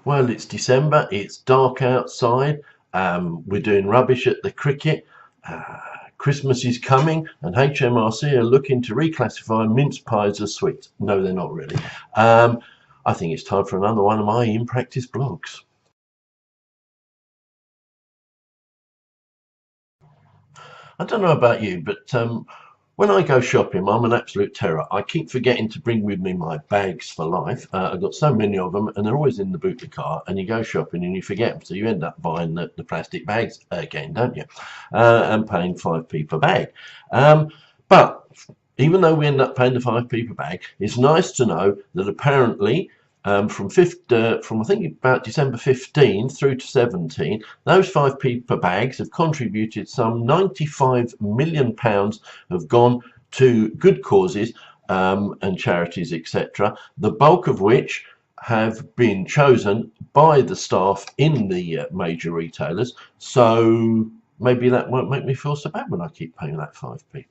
Well, it's December, it's dark outside, we're doing rubbish at the cricket, Christmas is coming, and HMRC are looking to reclassify mince pies as sweets. No, they're not really. I think it's time for another one of my In Practice blogs. I don't know about you, but when I go shopping, I'm an absolute terror. I keep forgetting to bring with me my bags for life. I've got so many of them, and they're always in the boot of the car, and you go shopping and you forget them. So you end up buying the plastic bags again, don't you? And paying 5p per bag. But even though we end up paying the 5p per bag, it's nice to know that apparently from I think about December 15 through to 17, those 5p per bags have contributed some £95 million have gone to good causes and charities, etc. The bulk of which have been chosen by the staff in the major retailers. So maybe that won't make me feel so bad when I keep paying that 5p.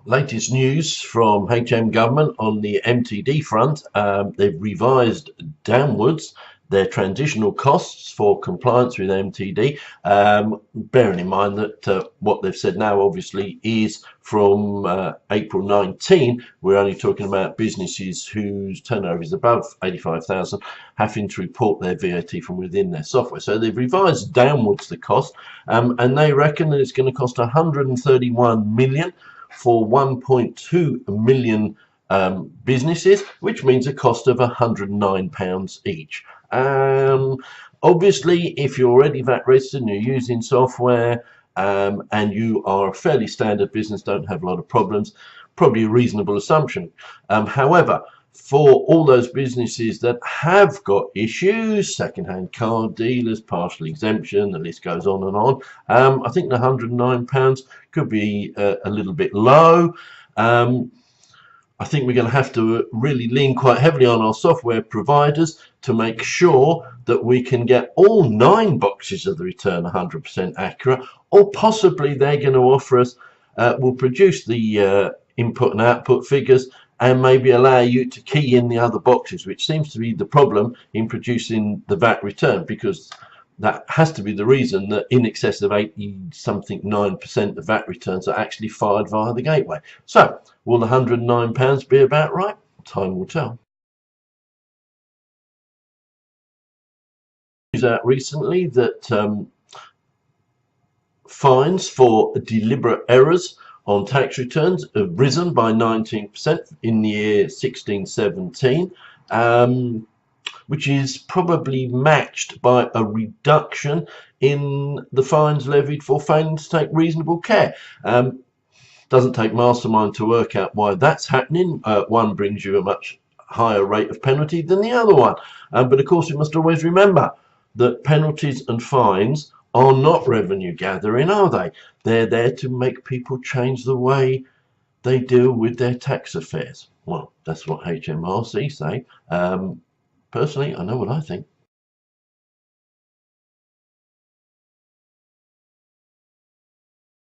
Latest news from HM government on the MTD front. They've revised downwards their transitional costs for compliance with MTD, bearing in mind that what they've said now obviously is from April 19, we're only talking about businesses whose turnover is above 85,000 having to report their VAT from within their software. So they've revised downwards the cost, and they reckon that it's going to cost 131 million for 1.2 million businesses, which means a cost of £109 each. Obviously, if you're already VAT registered and you're using software and you are a fairly standard business, don't have a lot of problems, probably a reasonable assumption. However, for all those businesses that have got issues, second-hand car dealers, partial exemption, the list goes on and on, I think the £109 could be a little bit low. I think we're going to have to really lean quite heavily on our software providers to make sure that we can get all 9 boxes of the return 100% accurate, or possibly they're going to offer us, we'll produce the input and output figures and maybe allow you to key in the other boxes, which seems to be the problem in producing the VAT return, because that has to be the reason that in excess of 80-something-9% of VAT returns are actually filed via the gateway. So, will the £109 be about right? Time will tell. News out recently that fines for deliberate errors on tax returns have risen by 19% in the year 16-17. Which is probably matched by a reduction in the fines levied for failing to take reasonable care. Doesn't take mastermind to work out why that's happening. One brings you a much higher rate of penalty than the other one. But of course, we must always remember that penalties and fines are not revenue gathering, are they? They're there to make people change the way they deal with their tax affairs. Well, that's what HMRC say. Personally, I know what I think.